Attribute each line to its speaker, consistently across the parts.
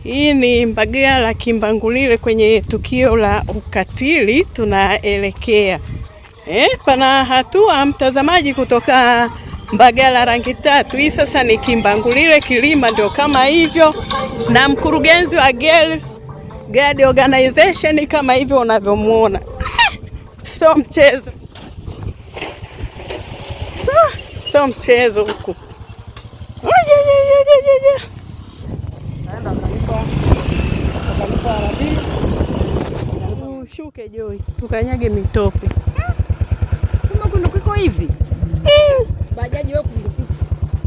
Speaker 1: Hii ni Mbagala Kimbangulile kwenye tukio la ukatili tunaelekea. Pana hatua mtazamaji kutoka Mbagala rangi tatu. Hii sasa ni Kimbangulile Kilima ndio kama hivyo, na mkurugenzi wa Girl Guide Organization kama hivyo unavyomuona. Sio mchezo. Sio mchezo huku. Shuke Joy, tukanyage mitope.
Speaker 2: Kama kundukiko hivi. Bajaji wewe kundukiko.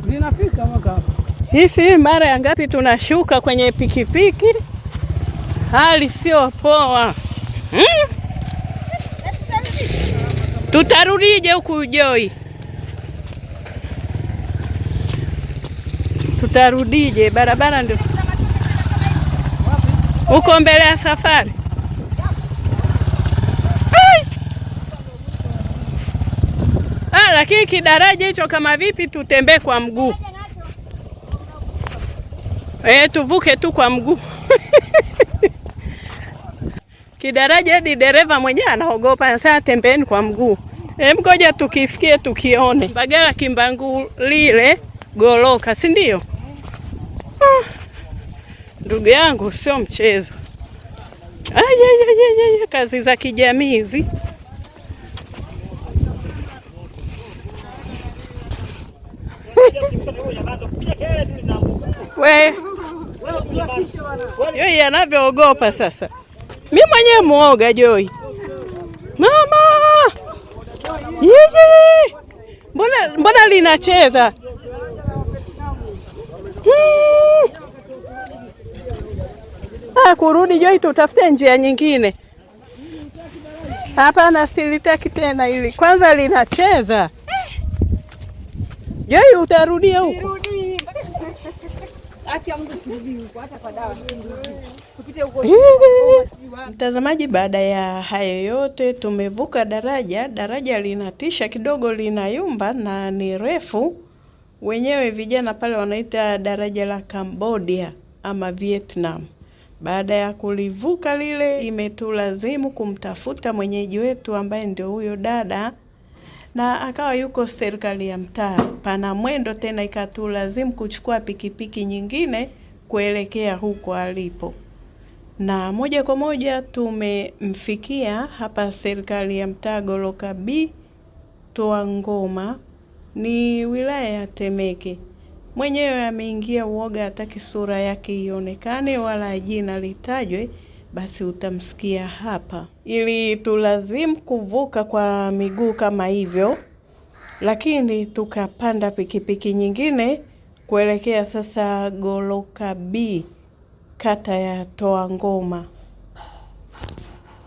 Speaker 3: Linafika mpaka hapa.
Speaker 1: Hii mara ya ngapi tunashuka kwenye pikipiki? Hali sio poa. Tutarudije huku Joy? Tutarudije? Barabara ndio uko mbele ya safari. Lakini kidaraja hicho kama vipi tutembee kwa mguu? Tuvuke tu kwa mguu. Kidaraja hadi dereva mwenyewe anaogopa, sasa tembeeni kwa mguu. Ngoja tukifikie tukione. Mbagala Kimbangulile Goloka, si ndio? Ndugu yangu sio mchezo. Kazi za kijamii hizi. Joy anavyoogopa sasa. Mimi mwenyewe muoga Joy. Mama! Mbona linacheza? Kurudi Joy, tutafute njia nyingine. Hapana, silitaki tena hili. Kwanza linacheza. Joy, utarudia huko. Mtazamaji, baada ya hayo yote tumevuka daraja. Daraja linatisha kidogo, linayumba na ni refu. Wenyewe vijana pale wanaita daraja la Cambodia ama Vietnam. Baada ya kulivuka lile, imetulazimu kumtafuta mwenyeji wetu ambaye ndio huyo dada, na akawa yuko serikali ya mtaa. Pana mwendo tena, ikatulazimu kuchukua pikipiki nyingine kuelekea huko alipo. Na moja kwa moja tumemfikia hapa serikali ya mtaa Goloka B Toangoma, ni wilaya ya Temeke. Mwenyewe ameingia uoga, hataki sura yake ionekane wala jina litajwe, basi utamsikia hapa. Ili tulazimu kuvuka kwa miguu kama hivyo, lakini tukapanda pikipiki nyingine kuelekea sasa Goloka B kata ya Toangoma.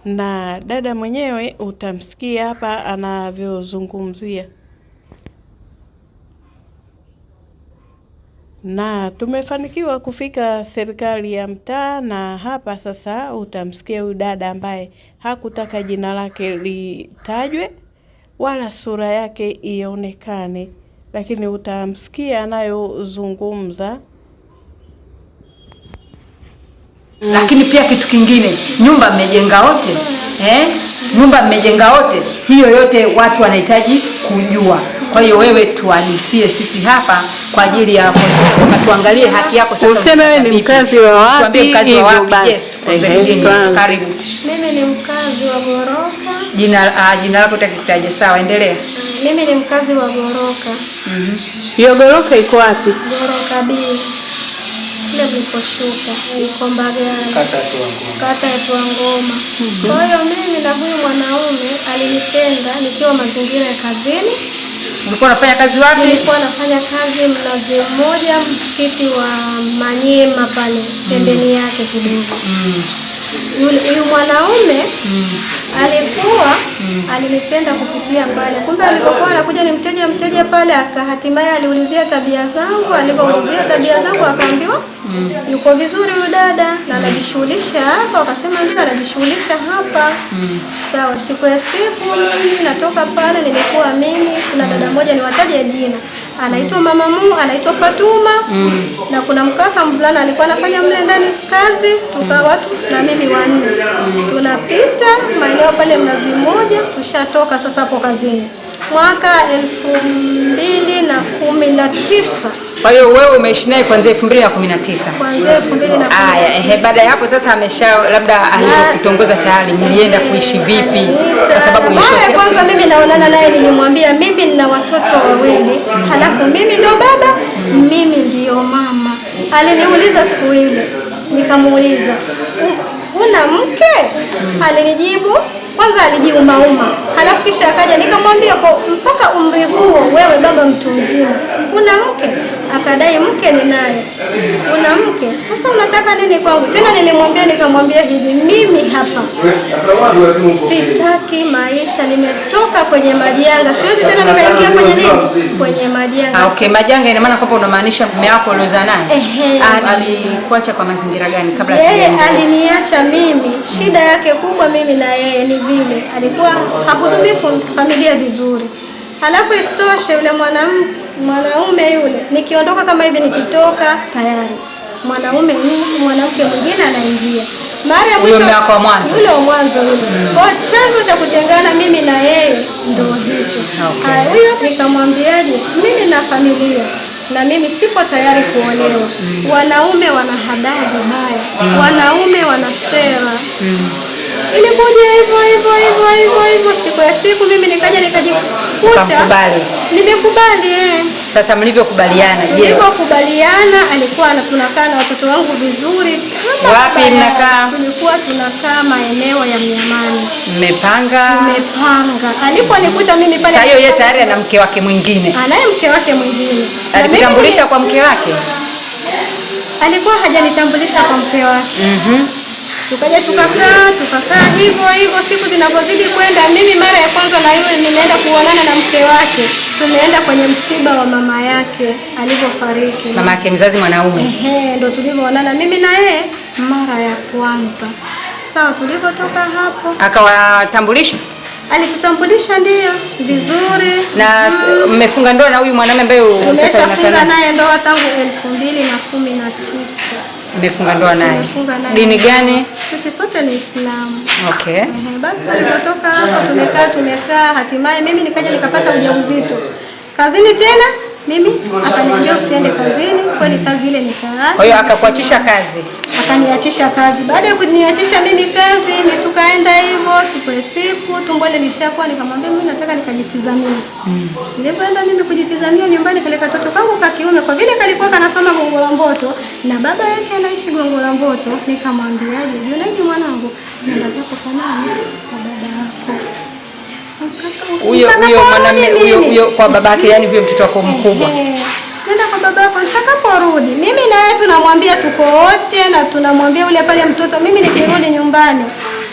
Speaker 1: Na dada mwenyewe utamsikia hapa anavyozungumzia. Na tumefanikiwa kufika serikali ya mtaa, na hapa sasa utamsikia huyu dada ambaye hakutaka jina lake litajwe wala sura yake ionekane, lakini utamsikia anayozungumza.
Speaker 2: Lakini pia kitu kingine, nyumba mmejenga wote, nyumba mmejenga wote, hiyo yote watu wanahitaji kujua. Kwa hiyo wewe tuadisie sisi hapa kwa ajili ya tuangalie haki yako sasa.
Speaker 1: Useme wewe ni mkazi wa wapi?
Speaker 2: Mkazi wa wapi? Yes, karibu.
Speaker 4: Mimi ni mkazi wa Goloka.
Speaker 2: Jina lako utakitaje? Sawa, endelea.
Speaker 4: Mimi ni mkazi wa Goloka.
Speaker 1: Hiyo Goloka iko wapi?
Speaker 4: Goloka B. Ile mliposhuka iko Mbagala. Kata ya Toangoma. Kwa hiyo mimi na huyu mwanaume alinipenda nikiwa mazingira ya kazini.
Speaker 2: Ulikuwa unafanya kazi wapi?
Speaker 4: Nilikuwa nafanya kazi Mnazi Mmoja, msikiti wa Manyema pale pembeni yake kidogo. Huyu mwanaume alikuwa alinipenda kupitia pale. Kumbe alipokuwa anakuja ni mteja pale, hatimaye aliulizia tabia zangu. Alipoulizia tabia zangu akaambiwa yuko vizuri huyu dada na anajishughulisha hapa. Wakasema ndio anajishughulisha hapa. Sawa, siku ya siku mimi natoka pale, nilikuwa mimi, kuna dada moja niwataje jina. anaitwa Mama Mu, anaitwa Fatuma. Na kuna mkaka mvulana alikuwa anafanya mle ndani kazi, tuka watu na mimi 4. Tunapita maeneo pale Mnazi Mmoja, tushatoka sasa hapo kazini. Mwaka 2019.
Speaker 2: Kwa hiyo wewe umeishi naye kuanzia 2019?
Speaker 4: Kuanzia 2019.
Speaker 2: Haya, baada ya hapo sasa labda alikutongoza tayari, mlienda kuishi vipi? Kwa sababu
Speaker 4: kwanza mimi naonana naye nilimwambia mimi nina watoto 2, halafu mimi ndo baba, mimi ndio mama. Aliniuliza siku ile, nikamuuliza una mke? Alinijibu kwanza alijibu mauma, halafu kisha akaja nikamwambia mpaka umri huo wewe baba mtu mzima una mke? Akadai mke ninaye. Una mke? Sasa unataka nini kwangu? Tena nikamwambia hivi, mimi hapa sitaki maisha, nimetoka kwenye majanga, siwezi tena nimeingia kwenye nini? Kwenye majanga.
Speaker 2: Okay, majanga ina maana kwamba unamaanisha mume wako uliozaa naye alikuacha kwa mazingira gani kabla
Speaker 4: yeye aliniacha mimi? Shida yake kubwa mimi na yeye ni vile alikuwa hahudumii familia vizuri. Halafu isitoshe yule mwanaume yule, nikiondoka kama hivi, nikitoka tayari mwanamke mwingine anaingia. Mara ya mwisho yule wa mwanzo yule. Kwa chanzo cha kutengana mimi na yeye ndio hicho. Huyo nikamwambiaje, mimi na familia na mimi sipo tayari kuolewa. Wanaume wana hadaa vibaya, wanaume wana sera. Ilikuja hivyo siku ya siku mimi nikajikuta nimekubali.
Speaker 2: Sasa mlivyokubaliana, je?
Speaker 4: Tulipokubaliana alikuwa tunakaa na watoto wangu vizuri.
Speaker 2: Wapi mnakaa?
Speaker 4: Tulikuwa tunakaa maeneo ya Miamani.
Speaker 2: Mmepanga?
Speaker 4: Tumepanga. Aliponikuta mimi pale.
Speaker 2: Sasa yeye tayari ana mke wake mwingine.
Speaker 4: Anaye mke wake mwingine.
Speaker 2: Alitambulisha kwa mke wake?
Speaker 4: Alikuwa hajanitambulisha kwa mke wake. Tukaja tukakaa hivyo siku zinapozidi kwenda, mimi mara ya kwanza na yule nimeenda kuonana na mke wake. Tumeenda kwenye msiba wa mama yake alivyofariki.
Speaker 2: Mama yake mzazi mwanaume.
Speaker 4: Ndio tulivyoonana mimi na yeye mara ya kwanza. Sawa, tulivyotoka hapo
Speaker 2: akawatambulisha?
Speaker 4: Alitutambulisha ndio vizuri.
Speaker 2: Na mmefunga ndoa na huyu mwanamume ambaye sasa
Speaker 4: unafunga naye ndoa tangu 2019.
Speaker 2: Mmefunga ndoa naye. Dini gani?
Speaker 4: Sisi sote ni Islamu.
Speaker 2: Okay.
Speaker 4: Basi tulipotoka hapo tumekaa hatimaye mimi nikaja nikapata ujauzito. Kazini tena mimi akaniambia usiende kazini, kwani kazi ile nikaacha.
Speaker 2: Kwa hiyo akakuachisha kazi?
Speaker 4: Akaniachisha kazi. Baada ya kuniachisha mimi kazi, tukaenda hivyo siku tumbo ile lishakuwa, nikamwambia mimi nataka nikajitizamie. Nilipoenda mimi kujitizamia nyumbani, kale katoto kangu ka kiume kwa vile kalikuwa kanasoma Gongo la Mboto na baba yake anaishi Gongo la Mboto, nikamwambiaje, Junaidi mwanangu, nenda zako kwa nani? Kwa baba yako.
Speaker 2: Huyo mwanamume huyo kwa babake, yani huyo mtoto wako mkubwa.
Speaker 4: Nenda kwa babako nitakaporudi. Mimi na yeye tunamwambia tuko wote na tunamwambia yule pale mtoto, mimi nikirudi nyumbani,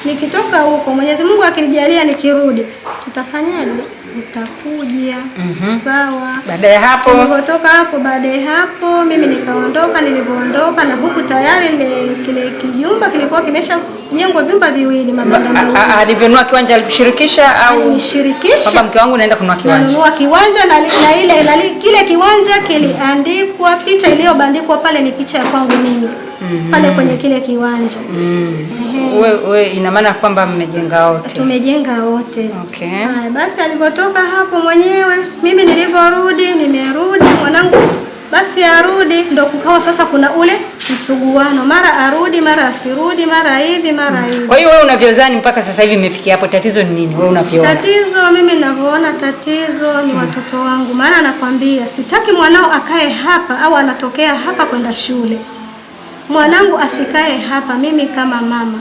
Speaker 4: nikitoka huko Mwenyezi Mungu akinijalia nikirudi, tutafanyaje? Utakuja. Sawa.
Speaker 2: Baada ya hapo
Speaker 4: nilipotoka hapo, baada ya hapo mimi nikaondoka. Nilipoondoka na huku tayari kile kijumba kilikuwa kimeshajengwa vyumba viwili, mabanda mawili.
Speaker 2: Alivyonunua kiwanja alikushirikisha au?
Speaker 4: Alinishirikisha.
Speaker 2: Baba mke wangu naenda kununua kiwanja.
Speaker 4: Nanunua kiwanja na kile kiwanja kiliandikwa, picha iliyobandikwa pale ni picha ya kwangu mimi. Pale kwenye kile kiwanja.
Speaker 2: Wewe ina maana kwamba mmejenga wote?
Speaker 4: Tumejenga wote.
Speaker 2: Okay.
Speaker 4: Basi alipotoka hapo mwenyewe, mimi nilivyorudi, nimerudi mwanangu basi arudi, ndo kukawa sasa kuna ule msuguano, mara arudi, mara asirudi, mara hivi, mara hivi.
Speaker 2: Kwa hiyo wewe unavyozani mpaka sasa hivi imefikia hapo, tatizo ni nini wewe unavyoona?
Speaker 4: Tatizo mimi ninavyoona tatizo ni watoto wangu, maana nakwambia sitaki mwanao akae hapa au anatokea hapa kwenda shule. Mwanangu asikae hapa, mimi kama mama.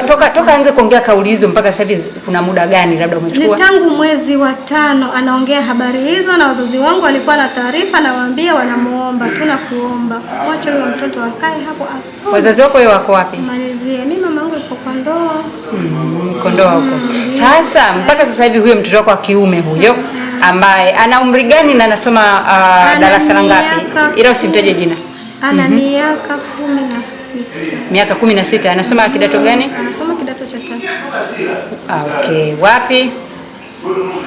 Speaker 2: Toka anze kuongea kauli hizo mpaka sasa hivi kuna muda gani labda umechukua?
Speaker 4: Ni tangu mwezi wa 5 anaongea habari hizo, na wazazi wangu walikuwa na taarifa, na waambia wanamuomba, tunakuomba mwache huyo mtoto akae hapo asome.
Speaker 2: Wazazi wako wao wako wapi?
Speaker 4: Malizie. Mimi mama yangu yuko kwa ndoa.
Speaker 2: Kondoa huko. Sasa mpaka sasa hivi huyo mtoto wako wa kiume huyo ambaye ana umri gani na anasoma darasa la ngapi? Ila usimtaje jina.
Speaker 4: Ana miaka 16.
Speaker 2: Miaka 16. Anasoma kidato gani?
Speaker 4: Anasoma kidato cha 3.
Speaker 2: Okay. Wapi?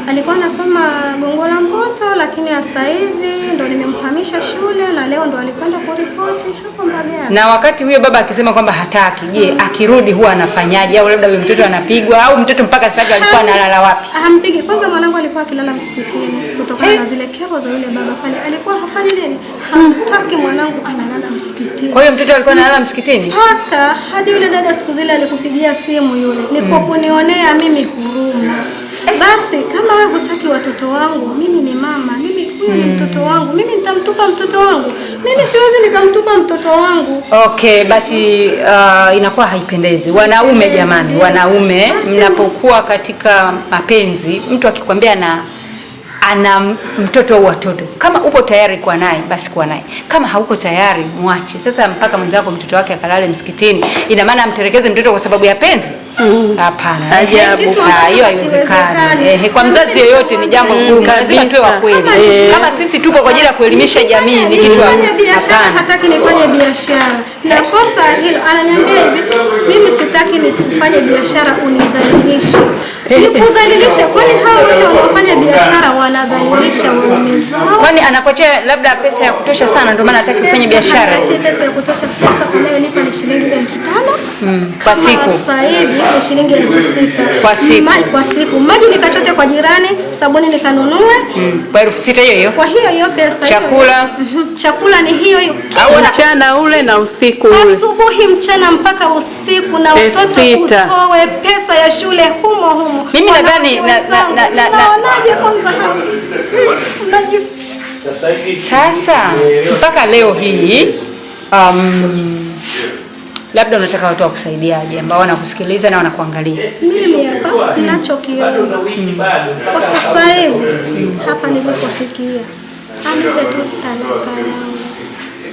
Speaker 4: Alikuwa anasoma Gongo la Mboto, lakini sasa hivi ndo nimemhamisha shule na leo ndo alikwenda kuripoti hapo Mbagala.
Speaker 2: Na wakati huyo baba akisema kwamba hataki, je, akirudi huwa anafanyaje? Au labda huyo mtoto anapigwa au mtoto mpaka sasa alikuwa analala wapi?
Speaker 4: Hampigi. Kwanza mwanangu alikuwa akilala msikitini kutokana na zile kero za yule baba pale. Alikuwa hafanyi nini? Hamtaki mwanangu analala msikitini.
Speaker 2: Kwa hiyo mtoto alikuwa analala msikitini?
Speaker 4: Paka hadi yule dada siku zile alikupigia simu yule. Ni kwa kunionea mimi huruma. Basi kama wewe hutaki watoto wangu, mimi ni mama, mimi huyu ni mtoto wangu, mimi nitamtupa mtoto wangu, mimi siwezi nikamtupa mtoto wangu.
Speaker 2: Okay, basi inakuwa haipendezi. Wanaume jamani, wanaume mnapokuwa katika mapenzi, mtu akikwambia ana mtoto au watoto, kama upo tayari kuwa naye basi kuwa naye, kama hauko tayari mwache. Sasa mpaka mwenzako mtoto wake akalale msikitini, ina maana amterekeze mtoto kwa sababu ya penzi? Hapana, ajabu. Hiyo haiwezekani. Kwa mzazi yeyote ni jambo gumu, lazima tuwe wa kweli. Kama sisi tupo kwa ajili ya kuelimisha jamii, ni kitu
Speaker 4: hapana. Hataki nifanye biashara. Na kosa hilo ananiambia hivi, mimi sitaki nifanye biashara unidhalilishe. Nikudhalilisha, kwani hao wote wanaofanya biashara wanadhalilisha waume zao?
Speaker 2: Kwani anakuachia labda pesa ya kutosha sana ndio maana hataki kufanya biashara?
Speaker 4: Pesa ya kutosha, pesa unayonipa ni shilingi 5,000
Speaker 2: kwa siku.
Speaker 4: Sasa hivi ni shilingi 6,000
Speaker 2: kwa siku.
Speaker 4: Kwa siku. Maji nikachote kwa jirani, sabuni nikanunue.
Speaker 2: Kwa 6,000 hiyo.
Speaker 4: Kwa hiyo pesa.
Speaker 2: Chakula.
Speaker 4: Chakula ni hiyo.
Speaker 1: Au mchana ule na usiku ule.
Speaker 4: Asubuhi, mchana mpaka usiku, na watoto utoe pesa ya shule humo.
Speaker 2: Mimi nadhani
Speaker 4: naonaje kwanza hapo?
Speaker 2: Sasa mpaka leo hii labda unataka watu wakusaidiaje ambao wanakusikiliza na wanakuangalia?
Speaker 4: Mimi hapa ninachokiona kwa sasa hivi hapa nilipofikia, anipe tu talaka yangu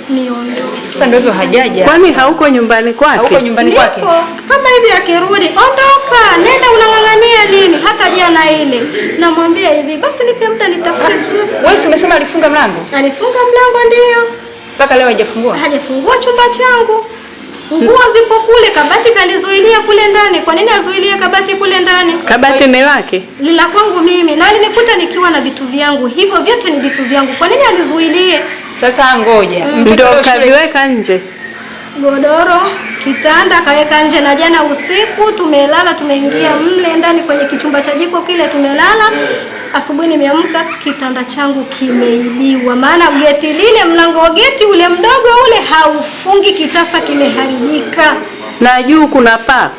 Speaker 4: niondoke.
Speaker 2: Sasa ndio hivyo hajaja.
Speaker 1: Kwani hauko nyumbani kwake?
Speaker 2: Hauko nyumbani kwake?
Speaker 4: Kama hivi akirudi, ondoka, nenda, unang'ang'ania nini? Hata jana ile namwambia hivi, basi nipe muda nitafute pesa.
Speaker 2: Wewe umesema alifunga mlango?
Speaker 4: Alifunga mlango ndio.
Speaker 2: Mpaka leo hajafungua?
Speaker 4: Hajafungua chumba changu. Nguo zipo kule, kabati kalizuilia kule ndani. Kwa nini azuilie kabati kule ndani?
Speaker 1: Kabati ni lake?
Speaker 4: Lila kwangu mimi. Na alinikuta nikiwa na vitu vyangu. Hivyo vyote ni vitu vyangu. Kwa nini alizuilie?
Speaker 2: Sasa ngoja.
Speaker 1: Ndio kaviweka nje.
Speaker 4: Godoro, kitanda kaweka nje, na jana usiku tumelala, tumeingia mle ndani kwenye kichumba cha jiko kile tumelala. Asubuhi nimeamka kitanda changu kimeibiwa. Maana geti lile, mlango wa geti ule mdogo ule haufungi, kitasa kimeharibika.
Speaker 1: Na juu kuna paa?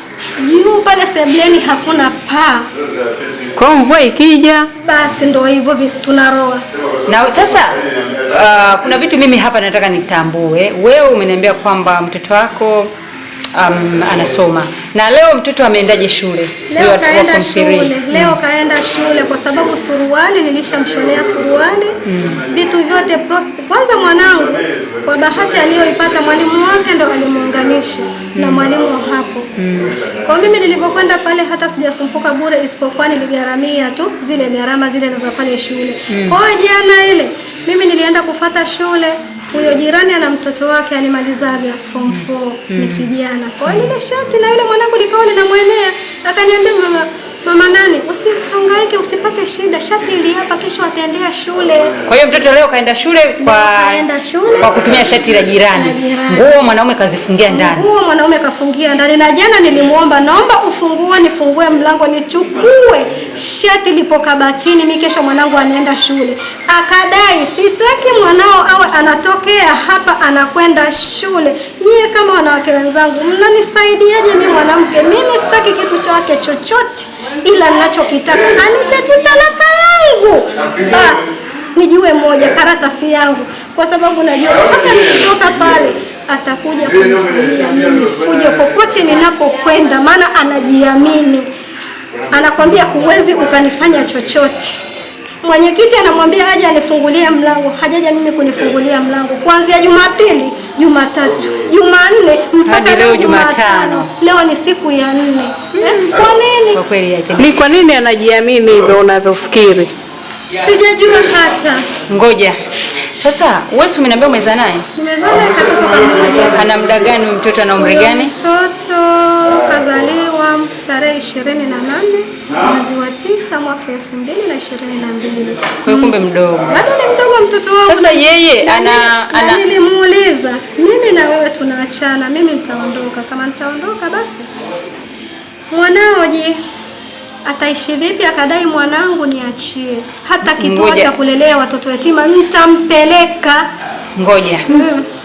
Speaker 4: Juu pale sebleni hakuna paa.
Speaker 1: Kwa mvua ikija
Speaker 4: basi ndio hivyo tunaroa.
Speaker 2: Na sasa kuna vitu mimi hapa nataka nitambue. Wewe umeniambia kwamba mtoto wako anasoma. Na leo mtoto ameendaje shule?
Speaker 4: Leo kaenda shule. Leo kaenda shule kwa sababu suruali nilishamshonea suruali. Vitu vyote process. Kwanza mwanangu kwa bahati aliyoipata mwalimu wake ndo alimuunganisha na mwalimu hapo. Kwa mimi nilipokwenda pale hata sijasumbuka bure, isipokuwa niligharamia tu zile gharama zile za pale shule. Kwa jana ile mimi nilienda kufuata shule. Huyo jirani ana mtoto wake alimalizaga form 4 ni kijana. Kwa hiyo ile shati na yule mwanangu likao linamwelea, akaniambia mama nani, usihangaike, usipate shida, shati ili hapa, kesho ataendea shule.
Speaker 2: Kwa hiyo mtoto leo kaenda shule kwa kutumia shati la jirani. Nguo mwanaume kazifungia ndani.
Speaker 4: Nguo mwanaume kafungia ndani, na jana nilimuomba, naomba ufungue nifungue mlango nichukue shati lipo kabatini, mimi kesho mwanangu anaenda shule. Akadai sitaki mwanao awe anatokea hapa anakwenda shule. Nyie kama wanawake wenzangu mnanisaidiaje mimi mwanamke? Mimi sitaki kitu chake chochote, ila ninachokitaka anipe tu talaka yangu. Basi nijue moja, karatasi yangu, kwa sababu najua hata nikitoka pale atakuja kunifulia mimi fujo popote ninapokwenda, maana anajiamini. Anakwambia huwezi ukanifanya chochote. Mwenyekiti anamwambia aje anifungulie mlango, hajaja mimi kunifungulia mlango. Kuanzia Jumapili, Jumatatu, Jumanne mpaka leo Jumatano. Leo ni siku ya 4. Kwa nini?
Speaker 2: Kwa kweli
Speaker 1: ni kwa nini anajiamini hivyo unavyofikiri?
Speaker 4: Sijajua hata.
Speaker 2: Ngoja. Sasa wewe umeniambia umezaa naye?
Speaker 4: Nimezaa naye katoto kama mmoja.
Speaker 2: Ana muda gani mtoto, ana umri gani?
Speaker 4: Mtoto kazaliwa tarehe 28 mwezi wa 9 mwaka 2022.
Speaker 2: Kwa hiyo kumbe mdogo.
Speaker 4: Bado ni mdogo mtoto wangu.
Speaker 2: Sasa yeye
Speaker 4: na nilimuuliza, mimi na wewe tunaachana, mimi nitaondoka. Kama nitaondoka basi mwanao je, ataishi vipi? Akadai mwanangu niachie. Hata kituo cha kulelea watoto yatima nitampeleka.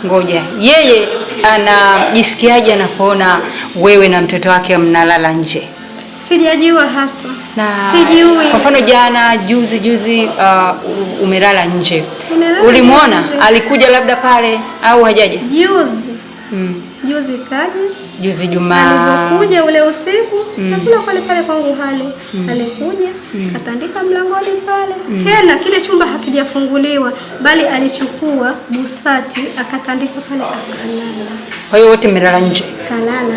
Speaker 2: Ngoja. Yeye anajisikiaje anapoona wewe na mtoto wake mnalala nje?
Speaker 4: Sijajua hasa.
Speaker 2: Sijui. Kwa mfano jana, juzi umelala nje. Ulimuona? Alikuja labda pale au hajaja?
Speaker 4: Juzi kaja.
Speaker 2: Juzi Jumaa.
Speaker 4: Alikuja ule usiku, chakula pale kwangu hali. Alikuja, katandika mlangoni pale. Tena kile chumba hakijafunguliwa, bali alichukua busati akatandika pale akalala.
Speaker 2: Kwa hiyo wote mmelala nje.
Speaker 4: Kalala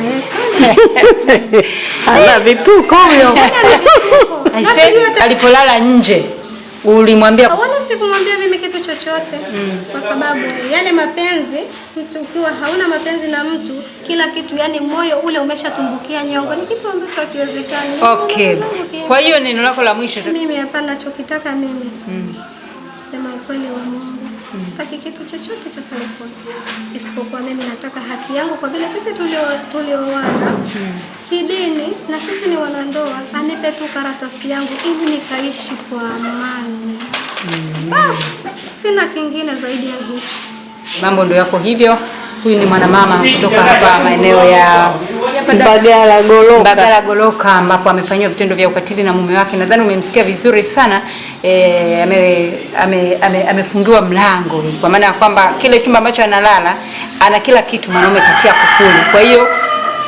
Speaker 1: Ana vituko huyo.
Speaker 2: Alipolala nje ulimwambia?
Speaker 4: Wala sikumwambia mimi kitu chochote. Kwa sababu yale mapenzi, mtu ukiwa hauna mapenzi na mtu, kila kitu yani moyo ule umeshatumbukia nyongo, ni kitu ambacho hakiwezekani.
Speaker 2: Okay. Kwa hiyo neno lako la mwisho
Speaker 4: mimi hapana, nachokitaka mimi sema ukweli wa Mungu. Sitaki kitu chochote cha kulipa. Isipokuwa mimi nataka haki yangu, kwa vile sisi tulioana kidini na sisi ni wanandoa, anipe tu karatasi yangu ili nikaishi kwa amani. Basi sina kingine zaidi ya hicho.
Speaker 2: Mambo ndio yako hivyo. Huyu ni mwanamama kutoka hapa maeneo ya
Speaker 1: Mbagala
Speaker 2: Goloka ambapo amefanyiwa vitendo vya ukatili na mume wake. Nadhani umemsikia vizuri sana. Amefungiwa mlango kwa maana ya kwamba kile chumba ambacho analala ana kila kitu, mwanaume katia kufuli. Kwa hiyo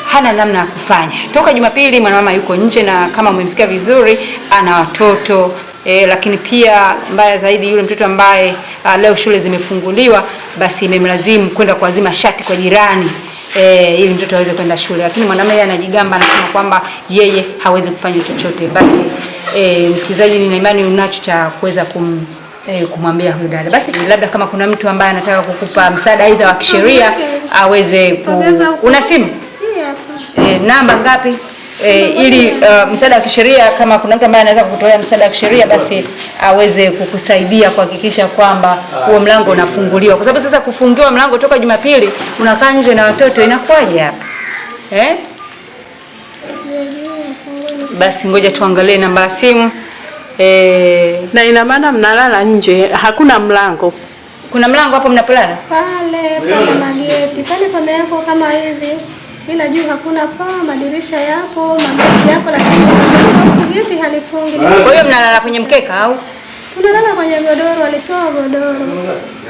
Speaker 2: hana namna ya kufanya. Toka Jumapili mwanamama yuko nje, na kama umemsikia vizuri ana watoto. Lakini pia mbaya zaidi yule mtoto ambaye leo shule zimefunguliwa, basi imemlazimu kwenda kuazima shati kwa jirani ili mtoto aweze kwenda shule. Lakini mwanamume anajigamba, anasema kwamba yeye hawezi kufanya chochote. Basi msikilizaji, nina imani unacho cha kuweza kumwambia huyu dada. Basi labda kama kuna mtu ambaye anataka kukupa msaada aidha wa kisheria aweze una simu? Namba ngapi? Ili msaada wa kisheria, kama kuna mtu ambaye anaweza kukutolea msaada wa kisheria, basi aweze kukusaidia kuhakikisha kwamba huo mlango unafunguliwa, kwa sababu sasa kufungiwa mlango toka Jumapili unakaa nje na watoto inakuwaje hapa? Basi ngoja tuangalie namba ya simu.
Speaker 1: Na ina maana mnalala nje, hakuna mlango.
Speaker 2: Kuna mlango hapo mnapolala?
Speaker 4: Pale mageti, pale pamewekwa kama hivi. Ila juu hakuna paa, madirisha yapo, mabati yapo, lakini geti halifungi.
Speaker 2: Kwa hiyo mnalala kwenye mkeka au?
Speaker 4: Tunalala kwenye godoro, alitoa godoro.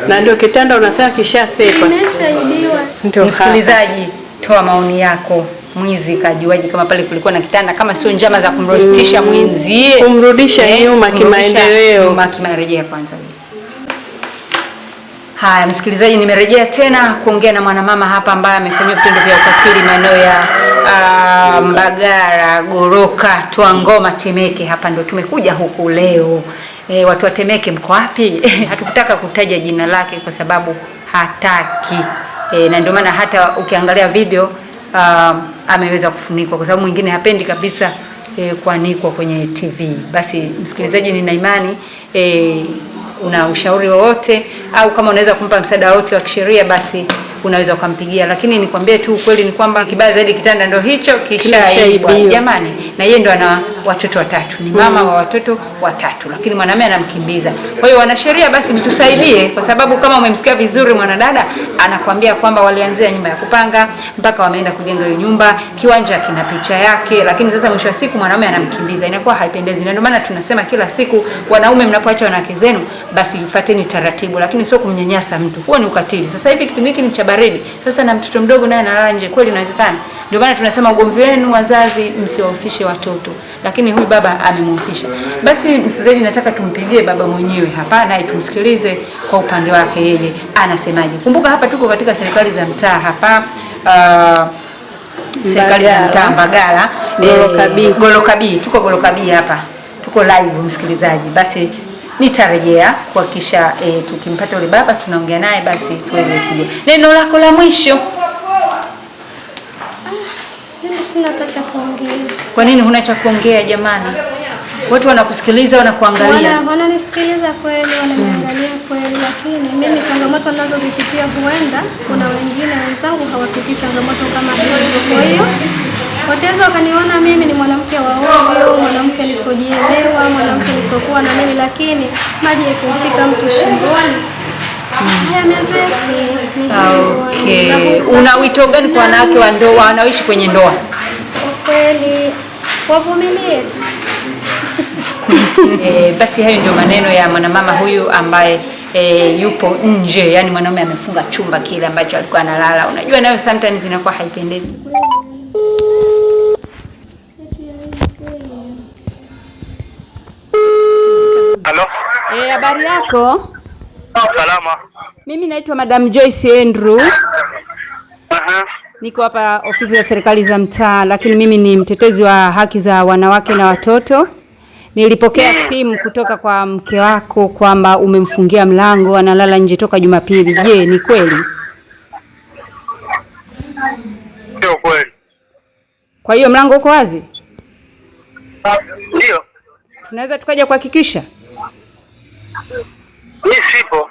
Speaker 1: Na ndio kitanda unasema kishasekwa.
Speaker 4: Kimeshaibiwa.
Speaker 2: Msikilizaji, toa maoni yako. Mwizi kajuaje kama pale kulikuwa na kitanda, kama sio njama za kumrostisha mwenzie,
Speaker 1: kumrudisha nyuma kimaendeleo.
Speaker 2: Rejea kwanza. Haya msikilizaji, nimerejea tena kuongea na mwanamama hapa ambaye amefanywa vitendo vya ukatili maeneo ya Mbagala, Goloka, Twangoma, Temeke. Hapa ndo tumekuja huku leo. Watu wa Temeke mko wapi? Hatukutaka kutaja jina lake kwa sababu hataki. Na ndio maana hata ukiangalia video ameweza kufunikwa kwa sababu mwingine hapendi kabisa kuanikwa kwenye TV. Basi msikilizaji, nina imani una ushauri wowote au kama unaweza kumpa msaada wote wa kisheria, basi unaweza ukampigia. Lakini nikwambie tu ukweli ni kwamba kibaya zaidi kitanda ndo hicho kishaibwa jamani, na yeye ndo ana watoto watatu, ni mama wa watoto watatu, lakini mwanamume anamkimbiza. Kwa hiyo wanasheria, basi mtusaidie, kwa sababu kama umemsikia vizuri mwanadada anakuambia kwamba walianzia nyumba ya kupanga mpaka wameenda kujenga hiyo nyumba, kiwanja kina picha yake, lakini sasa mwisho wa siku mwanamume anamkimbiza, inakuwa haipendezi. Na ndio maana tunasema kila siku, wanaume mnapoacha wanawake zenu, basi fuateni taratibu, lakini sio kumnyanyasa mtu. Huo ni ukatili. Sasa hivi kipindi hiki ni cha baridi. Sasa na mtoto mdogo naye analala nje, kweli inawezekana? Ndio maana tunasema ugomvi wenu wazazi msiwahusishe watoto, lakini huyu baba amemhusisha. Basi msikilizaji, nataka tumpigie baba mwenyewe hapa naye tumsikilize kwa upande wake yeye anasemaje. Kumbuka hapa tuko katika serikali za mtaa hapa, serikali za mtaa Mbagala, Golokabi. Tuko Golokabi hapa. Tuko live msikilizaji. Basi nitarejea kuhakikisha tukimpata yule baba tunaongea naye, basi tuweze kujua. Neno lako la mwisho.
Speaker 4: Mimi sina cha kuongea.
Speaker 2: Kwa nini huna cha kuongea jamani? Watu wanakusikiliza, wanakuangalia.
Speaker 4: Wananisikiliza kweli, wananiangalia kweli, lakini mimi changamoto ninazozipitia huenda kuna wengine wenzangu hawapitii changamoto kama hizo. Kwa hiyo wataweza wakaniona mimi ni mwanamke wa ovyo, mwanamke nisiojielewa, mwanamke nisiokuwa na nini, lakini maji yakifika mtu shingoni hayamezeki.
Speaker 2: Okay. Una wito gani kwa wanawake wa ndoa wanaoishi kwenye ndoa?
Speaker 4: Kweli wavumilie tu.
Speaker 2: Basi hayo ndio maneno ya mwanamama huyu ambaye yupo nje, yani mwanaume amefunga chumba kile ambacho alikuwa analala. Unajua nayo sometimes inakuwa haipendezi.
Speaker 5: Halo.
Speaker 2: Habari yako?
Speaker 5: Salama.
Speaker 2: Mimi naitwa Madam Joyce Andrew. Niko hapa ofisi ya serikali za mtaa, lakini mimi ni mtetezi wa haki za wanawake na watoto. Nilipokea simu kutoka kwa mke wako kwamba umemfungia mlango, analala nje toka Jumapili. Je, ni kweli?
Speaker 5: Sio kweli.
Speaker 2: Kwa hiyo mlango uko wazi?
Speaker 5: Ndio.
Speaker 2: Tunaweza tukaja kuhakikisha?
Speaker 5: Mimi sipo.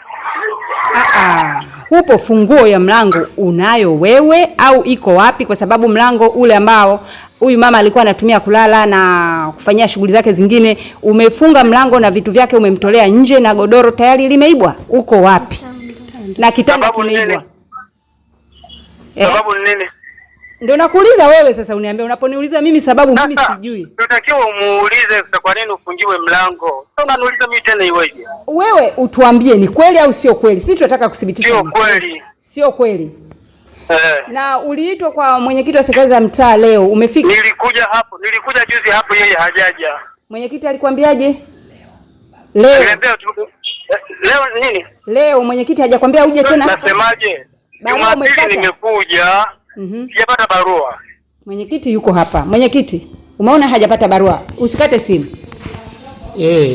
Speaker 2: Hupo funguo ya mlango unayo wewe au iko wapi? Kwa sababu mlango ule ambao huyu mama alikuwa anatumia kulala na kufanyia shughuli zake zingine, umefunga mlango na vitu vyake umemtolea nje na godoro tayari limeibwa. Uko wapi? Na kitanda kimeibwa.
Speaker 5: Sababu ni nini?
Speaker 2: Ndio nakuuliza wewe sasa, uniambie. Unaponiuliza mimi sababu mimi sijui.
Speaker 5: Tunatakiwa umuulize kwa nini ufungiwe mlango. Sasa unaniuliza mimi tena iweje?
Speaker 2: Wewe utuambie ni kweli au sio kweli. Sisi tunataka kudhibitisha.
Speaker 5: Sio kweli.
Speaker 2: Sio kweli. Na uliitwa kwa mwenyekiti wa serikali za mtaa leo, umefika?
Speaker 5: Nilikuja juzi hapo, yeye hajaja.
Speaker 2: Mwenyekiti alikwambiaje? Leo
Speaker 5: nini?
Speaker 2: Leo mwenyekiti hajakwambia uje tena?
Speaker 5: Nasemaje? Jumapili nimekuja. Sijapata barua.
Speaker 2: Mwenyekiti yuko hapa. Mwenyekiti, umeona hajapata barua. Usikate simu.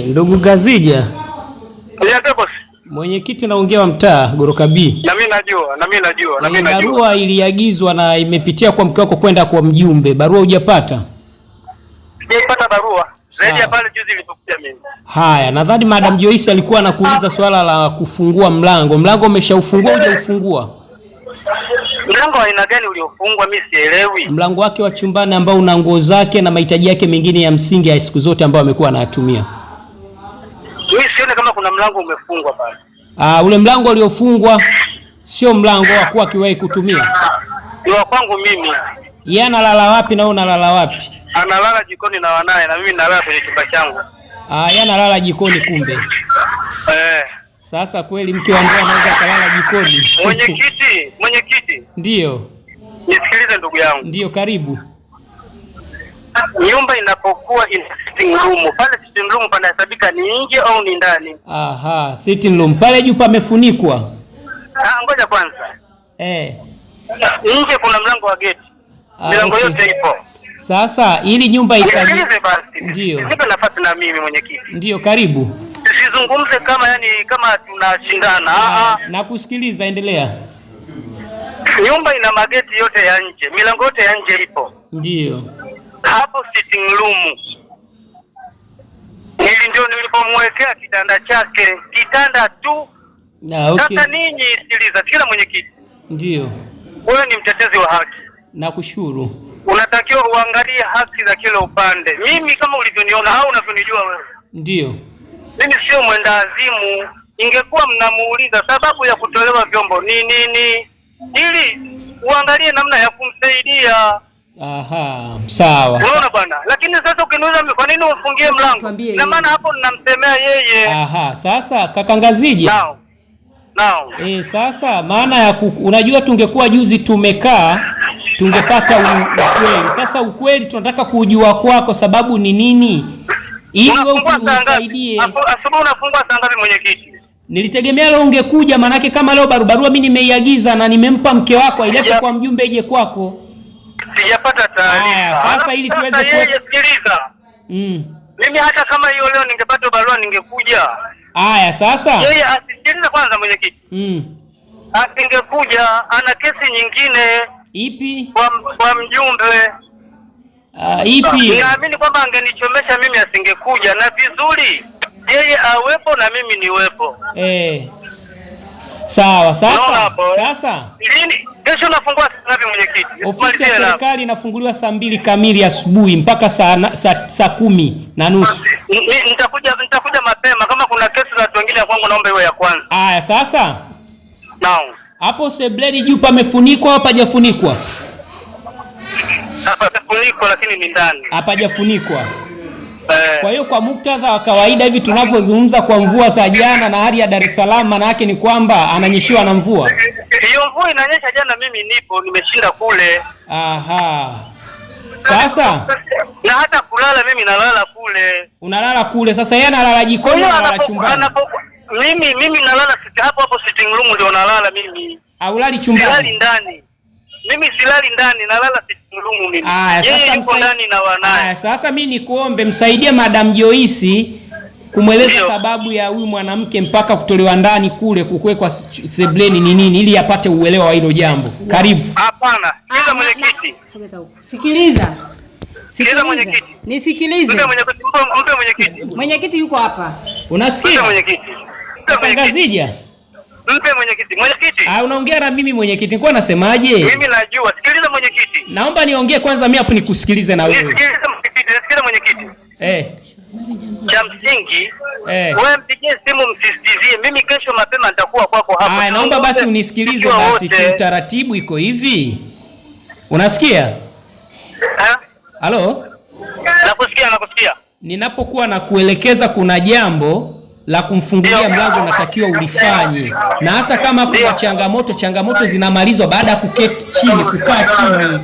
Speaker 3: Ndugu Gazija.
Speaker 5: Niambie boss.
Speaker 3: Mwenyekiti naongea wa mtaa Goroka B.
Speaker 5: Na mimi najua.
Speaker 3: Barua iliagizwa na imepitia kwa mke wako kwenda kwa mjumbe. Barua hujapata?
Speaker 5: Sijapata barua. Zaidi ya pale juzi nilipokuja mimi.
Speaker 3: Haya, nadhani Madam Joyce alikuwa anakuuliza swala la kufungua mlango. Mlango umeshaufungua au hujaufungua?
Speaker 5: Mlango wa aina gani uliofungwa mimi sielewi.
Speaker 3: Mlango wake wa chumbani ambao una nguo zake na mahitaji yake mengine ya msingi ya siku zote ambayo amekuwa anayatumia.
Speaker 5: Mimi sione kama kuna mlango umefungwa pale.
Speaker 3: Ule mlango uliofungwa sio mlango wa kuwa kiwahi kutumia.
Speaker 5: Ni wa kwangu mimi.
Speaker 3: Yeye analala wapi na wewe unalala wapi?
Speaker 5: Analala jikoni na wanae na mimi nalala kwenye chumba changu.
Speaker 3: Yeye analala jikoni kumbe. Sasa kweli mke wa ndoa anaweza kulala jikoni?
Speaker 5: Mwenyekiti.
Speaker 3: Ndio.
Speaker 5: Nisikilize ndugu yangu.
Speaker 3: Ndio, karibu.
Speaker 5: Nyumba inapokuwa ina sitting room, pale sitting room panahesabika ni nje au ni ndani?
Speaker 3: Sitting room. Pale juu pamefunikwa.
Speaker 5: Ngoja kwanza. Nje kuna mlango wa gate. Milango yote ipo.
Speaker 3: Sasa ili nyumba
Speaker 5: Nisikilize basi.
Speaker 3: Ndio.
Speaker 5: Nipe nafasi na mimi mwenyekiti.
Speaker 3: Ndio, karibu.
Speaker 5: Usizungumze kama tunashindana.
Speaker 3: Nakusikiliza, endelea.
Speaker 5: Nyumba ina mageti yote ya nje, milango yote ya nje ipo.
Speaker 3: Ndio.
Speaker 5: Hapo sitting room. Ndio nilipomwekea kitanda chake, kitanda tu. Sasa ninyi sikiliza, kila mwenyekiti.
Speaker 3: Ndio.
Speaker 5: Wewe ni mtetezi wa haki.
Speaker 3: Nakushukuru.
Speaker 5: Unatakiwa uangalie haki za kila upande. Mimi kama ulivyoniona au unavyonijua wewe.
Speaker 3: Ndio.
Speaker 5: Mimi sio mwendawazimu. Ingekuwa mnamuuliza sababu ya kutolewa vyombo ni nini, ili uangalie namna ya kumsaidia.
Speaker 3: Sawa.
Speaker 5: Unaona bwana? Lakini sasa ukiniuliza kwa nini ufungie mlango? Na maana hapo ninamsemea yeye.
Speaker 3: Sasa kaka Ngazija.
Speaker 5: Nao.
Speaker 3: Sasa maana ya unajua tungekuwa juzi tumekaa tungepata ukweli. Sasa ukweli tunataka kujua kwako sababu ni nini? Ili wewe unisaidie.
Speaker 5: Asubuhi unafungua saa ngapi mwenyekiti?
Speaker 3: Nilitegemea leo ungekuja, manake kama leo barua mimi nimeiagiza na nimempa mke wako ilete kwa mjumbe ije kwako.
Speaker 5: Sijapata taarifa.
Speaker 3: Sasa ili tuweze
Speaker 5: kusikiliza. Mimi hata kama hiyo leo ningepata barua ningekuja.
Speaker 3: Sasa
Speaker 5: yeye asikilize kwanza mwenyekiti. Asingekuja, ana kesi nyingine.
Speaker 3: Ipi?
Speaker 5: Kwa mjumbe.
Speaker 3: Ipi?
Speaker 5: Naamini kwamba angenichomesha mimi asingekuja, na vizuri yeye awepo na mimi niwepo.
Speaker 3: Sawa, sasa.
Speaker 5: Lini? Kesho nafungua saa ngapi mwenyekiti?
Speaker 3: Ofisi ya serikali inafunguliwa saa 2 kamili asubuhi mpaka saa 10:30.
Speaker 5: Nitakuja mapema, kama kuna kesi za watu wengine kwangu naomba iwe ya kwanza.
Speaker 3: Haya sasa.
Speaker 5: Naam.
Speaker 3: Hapo sebleni juu pamefunikwa au hapajafunikwa?
Speaker 5: Hapajafunikwa lakini ni ndani.
Speaker 3: Hapajafunikwa. Kwa hiyo kwa muktadha wa kawaida hivi tunavyozungumza kwa mvua za jana na hali ya Dar es Salaam, maana yake ni kwamba ananyeshiwa na mvua.
Speaker 5: Hiyo mvua inanyesha jana, mimi nipo nimeshinda kule.
Speaker 3: Aha. Sasa
Speaker 5: na hata kulala mimi nalala kule.
Speaker 3: Unalala kule. Sasa yeye analala jikoni au analala chumbani?
Speaker 5: Mimi nalala hapo sitting room ndio nalala mimi.
Speaker 3: Haulali chumbani?
Speaker 5: Silali ndani. Mimi silali ndani, nalala sitting room mimi. Yeye yuko ndani na wanae.
Speaker 3: Sasa mimi nikuombe msaidie Madam Joyce kumweleza sababu ya huyu mwanamke mpaka kutolewa ndani kule kuwekwa sebleni ni nini, ili apate uelewa wa hilo jambo. Karibu.
Speaker 5: Hapana, sikiliza mwenyekiti.
Speaker 2: Sikiliza
Speaker 5: mwenyekiti.
Speaker 2: Nisikilize.
Speaker 5: Mpe mwenyekiti.
Speaker 2: Mwenyekiti yuko hapa.
Speaker 3: Unasikia?
Speaker 5: Mpe mwenyekiti.
Speaker 3: Tangazija.
Speaker 5: Mpe mwenyekiti. Mwenyekiti.
Speaker 3: Unaongea na mimi mwenyekiti. Nilikuwa nasemaje?
Speaker 5: Mimi najua. Sikiliza mwenyekiti.
Speaker 3: Naomba niongee kwanza mimi afu nikusikilize na wewe.
Speaker 5: Sikiliza mwenyekiti. Cha msingi, wewe mpigie simu msisitizie. Mimi kesho mapema nitakuwa kwako hapa.
Speaker 3: Naomba basi unisikilize basi. Taratibu iko hivi. Unasikia? Halo?
Speaker 5: Nakusikia.
Speaker 3: Ninapokuwa na kuelekeza kuna jambo la kumfungulia mlango natakiwa ulifanye. Na hata kama kuna changamoto zinamalizwa baada ya kuketi chini, kukaa chini.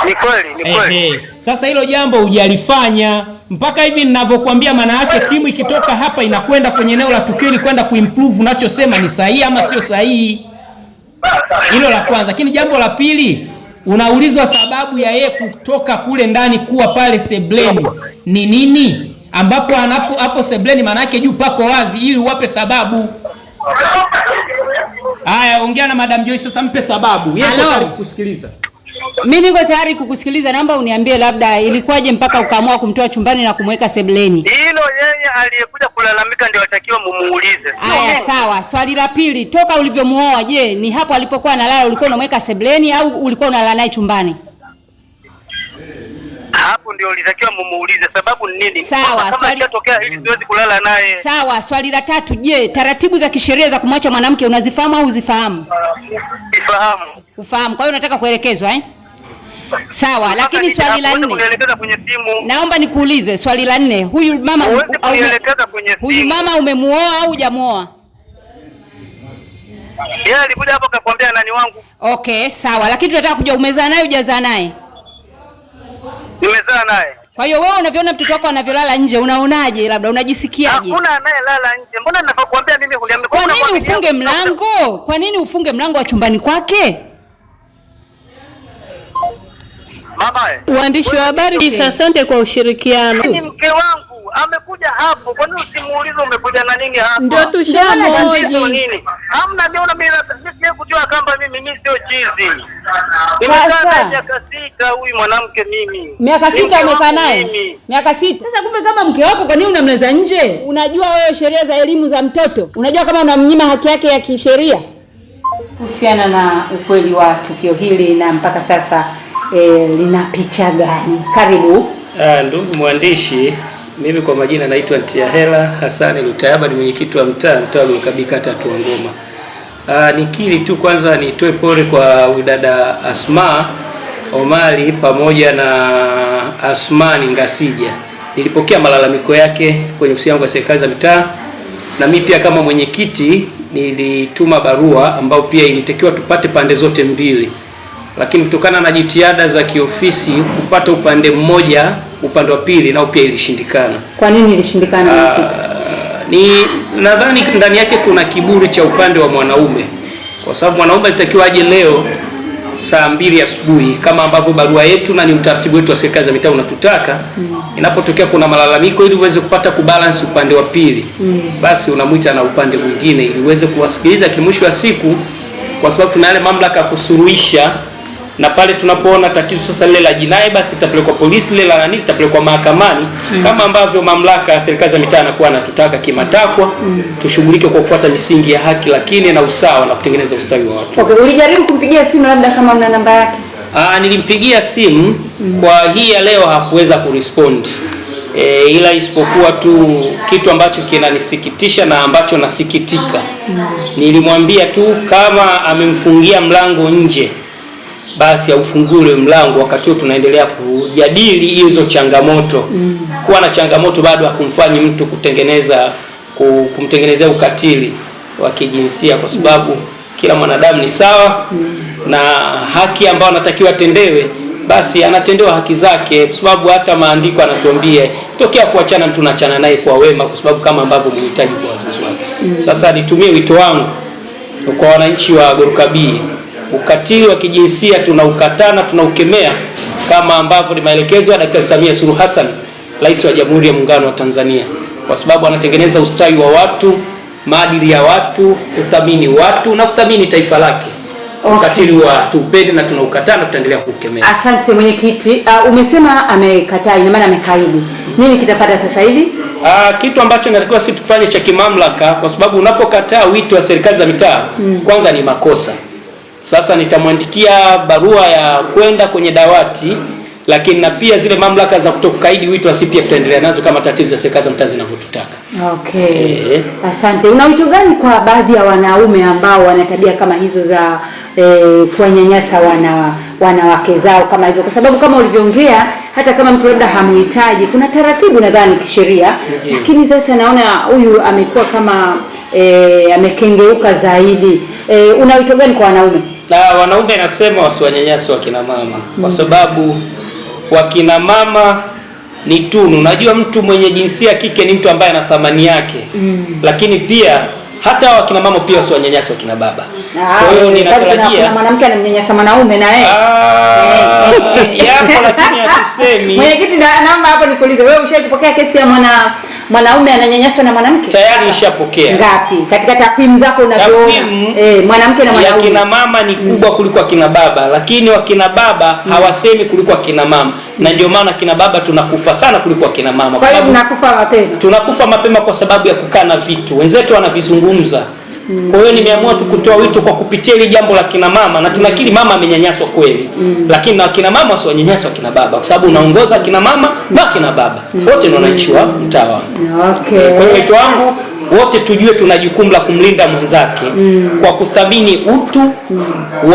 Speaker 5: Ni kweli.
Speaker 3: Sasa hilo jambo hujalifanya mpaka hivi ninavyokuambia, maana yake timu ikitoka hapa inakwenda kwenye eneo la tukio kwenda kuimprove unachosema ni sahihi ama sio sahihi. Hilo la kwanza. Lakini jambo la pili, unaulizwa sababu ya yeye kutoka kule ndani kuwa pale sebleni ni nini, ambapo hapo sebleni maana yake juu pako wazi, ili uwape sababu. Haya, ongea na Madam Joyce sasa, mpe sababu. Yeye tayari kukusikiliza.
Speaker 2: Mimi niko tayari kukusikiliza, naomba uniambie labda ilikuwaje mpaka ukaamua kumtoa chumbani na kumweka sebleni.
Speaker 5: Hilo yeye aliyekuja kulalamika ndio atakiwa mumuulize.
Speaker 2: Haya, sawa. Swali la pili, toka ulivyomuoa, je, ni hapo alipokuwa analala ulikuwa unamweka sebleni au ulikuwa unalala naye chumbani?
Speaker 5: Hapo ndio ulitakiwa mumuulize sababu ni nini.
Speaker 2: Sawa,
Speaker 5: kama ikatokea hili siwezi kulala naye.
Speaker 2: Sawa. Swali la tatu, je, taratibu za kisheria za kumwacha mwanamke unazifahamu au uzifahamu?
Speaker 5: Sifahamu.
Speaker 2: Ufahamu. Kwa hiyo unataka kuelekezwa Sawa, lakini swali la 4. Naomba nikuulize swali la 4. Huyu mama umemuoa au hujamuoa?
Speaker 5: Yeye alikuja hapo akakwambia nani wangu.
Speaker 2: Okay, sawa. Lakini tunataka kujua umezaa naye hujazaa naye?
Speaker 5: Nimezaa naye.
Speaker 2: Kwa hiyo wewe unavyoona mtoto wako anavyolala nje, unaonaje, labda unajisikiaje?
Speaker 5: Hakuna anayelala nje. Mbona ninapokuambia mimi kuliambia
Speaker 2: kwa nini ufunge mlango? Kwa nini ufunge mlango wa chumbani kwake?
Speaker 5: Mama,
Speaker 1: uandishi wa habari, asante kwa ushirikiano.
Speaker 5: Ni mke wangu amekuja hapo. Kwa nini usimuulize umekuja na nini hapa?
Speaker 1: Ndio tushamoji.
Speaker 5: Hamna, niona mimi kujua kamba mimi sio chizi. Nimekaa miaka 6 huyu mwanamke mimi.
Speaker 2: Miaka 6 umekaa naye? Miaka 6. Sasa kumbe kama mke wako kwa nini unamleza nje? Unajua wewe sheria za elimu za mtoto? Unajua kama unamnyima haki yake ya kisheria? Kuhusiana na ukweli wa tukio hili na mpaka sasa lina picha gani? Karibu.
Speaker 3: Ndugu mwandishi, mimi kwa majina naitwa Ntiahela Hasani Lutayaba, ni mwenyekiti wa mtaa wa Lukabi, kata ya Ngoma. Nikiri tu kwanza nitoe pole kwa udada Asma Omari pamoja na Asmani Ngasija. Nilipokea malalamiko yake kwenye ofisi yangu ya serikali za mitaa, na mimi pia kama mwenyekiti nilituma barua ambao pia ilitakiwa tupate pande zote mbili. Lakini kutokana na jitihada za kiofisi kupata upande mmoja, upande wa pili nao pia ilishindikana.
Speaker 2: Kwa nini ilishindikana?
Speaker 3: Ni nadhani ndani yake kuna kiburi cha upande wa mwanaume, kwa sababu mwanaume alitakiwa aje leo saa 2 asubuhi kama ambavyo barua yetu na ni utaratibu wetu wa serikali za mitaa unatutaka. Inapotokea kuna malalamiko, ili uweze kupata kubalance upande wa pili, basi unamuita na upande mwingine ili uweze kuwasikiliza kimwisho wa siku, kwa sababu tuna yale mamlaka ya kusuluhisha na pale tunapoona tatizo sasa lile la jinai, basi litapelekwa polisi, lile la nani litapelekwa mahakamani, kama ambavyo mamlaka ya serikali za mitaa anakuwa anatutaka kimatakwa. Tushughulike kwa kufuata misingi ya haki lakini na usawa na kutengeneza ustawi wa watu.
Speaker 2: Okay, ulijaribu kumpigia simu labda kama mna namba yake?
Speaker 3: Nilimpigia simu kwa hii ya leo hakuweza kurespond. Ila isipokuwa tu kitu ambacho kinanisikitisha na ambacho nasikitika. Nilimwambia tu kama amemfungia mlango nje, basi aufungue mlango wakati huo tunaendelea kujadili hizo changamoto. Kuwa na changamoto bado hakumfanyi mtu kumtengenezea ukatili wa kijinsia, kwa sababu kila mwanadamu ni sawa na haki ambayo anatakiwa atendewe, basi anatendewa haki zake, kwa sababu hata maandiko anatuambia tokea kuachana mtu naachana naye kwa wema, kwa sababu kama ambavyo mhitaji kwa wazazi wake. Sasa nitumie wito wangu kwa wananchi wa Gorukabii, ukatili wa kijinsia tunaukatana, tunaukemea kama ambavyo ni maelekezo ya Daktari Samia Suluhu Hassan, Rais wa Jamhuri ya Muungano wa Tanzania, kwa sababu anatengeneza ustawi wa watu, maadili ya watu, kuthamini watu na kuthamini taifa lake. Ukatili wa tupende na tunaukatana, tutaendelea kukemea.
Speaker 2: Asante mwenyekiti. Umesema amekataa, ina maana amekaidi. Nini kitafuata sasa hivi?
Speaker 3: Kitu ambacho inatakiwa sisi tufanye cha kimamlaka, kwa sababu unapokataa wito wa serikali za mitaa kwanza ni makosa. Sasa nitamwandikia barua ya kwenda kwenye dawati, lakini na pia zile mamlaka za kutokukaidi wito wa pia tutaendelea nazo kama taratibu za serikali za mitaa zinavyotutaka.
Speaker 2: Okay. Asante. Una wito gani kwa baadhi ya wanaume ambao wana tabia kama hizo za kuwanyanyasa wanawake zao kama hivyo? Kwa sababu kama ulivyoongea, hata kama mtu labda hamuhitaji, kuna taratibu nadhani kisheria, lakini sasa naona huyu amekuwa kama amekengeuka zaidi. Una wito gani kwa wanaume?
Speaker 3: Wanaume nasema wasiwanyanyase wakina mama, kwa sababu wakina mama ni tunu. Unajua mtu mwenye jinsia kike ni mtu ambaye ana thamani yake. Lakini pia hata wakina mama pia wasiwanyanyase wakina baba. Kwa hiyo ninatarajia
Speaker 2: mwanamke anamnyanyasa mwanaume na yeye.
Speaker 3: Yapo lakini hatusemi.
Speaker 2: Mwenyekiti, naomba hapo nikuulize, wewe ushapokea kesi ya mwanaume ananyanyaswa na mwanamke?
Speaker 3: Tayari nishapokea.
Speaker 2: Ngapi? Katika takwimu zako unavyoona, mwanamke na mwanaume.
Speaker 3: Wakina mama ni kubwa kuliko wakina baba, lakini wakina baba hawasemi kuliko wakina mama. Na ndio maana kina baba tunakufa sana kuliko wakina mama.
Speaker 2: Kwa sababu tunakufa mapema.
Speaker 3: Tunakufa mapema kwa sababu ya kukana vitu. Wenzetu wanavizungumza. Kwa hiyo nimeamua tu kutoa wito kwa kupitia ile jambo la kina mama, na tunakiri mama amenyanyaswa kweli. Lakini na kina mama wasiwanyanyaswa kina baba, kwa sababu unaongoza kina mama na kina baba. Wote ni wananchi wa mtaa.
Speaker 2: Okay.
Speaker 3: Kwa hiyo wito wangu wote tujue tuna jukumu la kumlinda mwenzake kwa kuthamini utu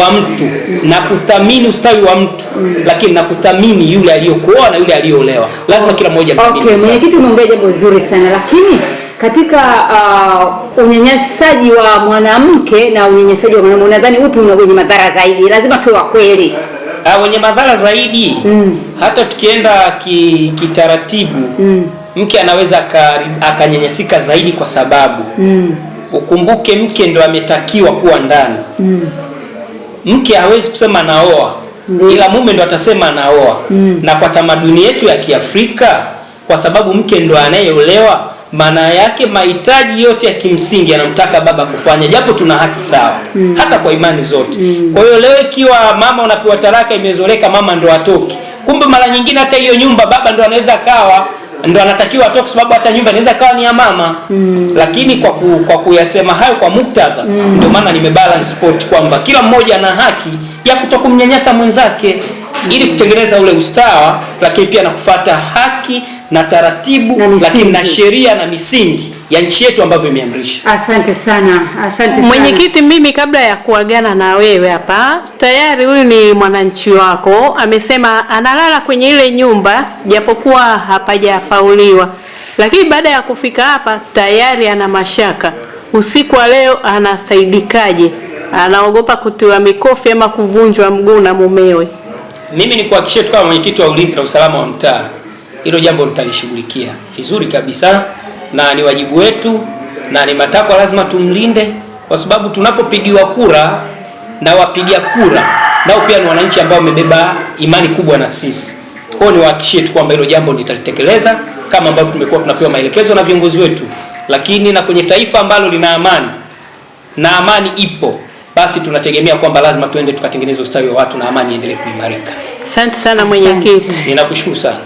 Speaker 3: wa mtu na kuthamini ustawi wa mtu, lakini na kuthamini yule aliyokuoa na yule aliyolewa. Lazima kila mmoja
Speaker 2: amthamini. Okay, mwenyekiti umeongea jambo zuri sana, lakini katika unyanyasaji wa mwanamke na unyanyasaji wa mwanamume, nadhani upi wenye madhara zaidi? Lazima tuwe wa kweli.
Speaker 3: Wenye madhara zaidi hata tukienda kitaratibu mke anaweza akanyanyasika zaidi, kwa sababu ukumbuke mke ndo ametakiwa kuwa ndani. Mke hawezi kusema naoa, ila mume ndo atasema anaoa. Na kwa tamaduni yetu ya Kiafrika, kwa sababu mke ndo anayeolewa, maana yake mahitaji yote ya kimsingi anamtaka baba kufanya, japo tuna haki sawa hata kwa imani zote. Kwa hiyo leo ikiwa mama unapewa talaka, imezoleka mama ndo atoki, kumbe mara nyingine hata hiyo nyumba baba ndo anaweza kawa ndo anatakiwa atoke, sababu hata nyumba inaweza kawa ni ya mama. Lakini kwa kuyasema hayo kwa muktadha, ndio maana nimebalance sport kwamba kila mmoja ana haki ya kutokumnyanyasa mwenzake ili kutengeneza ule ustawa, lakini pia na kufuata haki na taratibu, lakini na sheria na misingi ya nchi yetu ambavyo imeamrisha.
Speaker 2: Asante sana. Asante sana.
Speaker 1: Mwenyekiti, mimi kabla ya kuagana na wewe hapa, tayari huyu ni mwananchi wako, amesema analala kwenye ile nyumba japokuwa hapajapauliwa. Lakini baada ya kufika hapa tayari ana mashaka. Usiku wa leo anasaidikaje? Anaogopa kutiwa mikofi ama kuvunjwa mguu na mumewe.
Speaker 3: Mimi ni kuhakikishia tu kama mwenyekiti wa ulinzi na usalama wa mtaa, hilo jambo nitalishughulikia vizuri kabisa, na ni wajibu wetu na ni matakwa, lazima tumlinde, kwa sababu tunapopigiwa kura na wapiga kura nao pia ni wananchi ambao wamebeba imani kubwa na sisi. Kwa hiyo niwahakikishie tu kwamba hilo jambo nitalitekeleza kama ambavyo tumekuwa tunapewa maelekezo na viongozi wetu. Lakini na kwenye taifa ambalo lina amani na amani ipo, basi tunategemea kwamba lazima tuende tukatengeneza ustawi wa watu na amani iendelee kuimarika.
Speaker 1: Asante sana mwenyekiti.
Speaker 3: Ninakushukuru sana.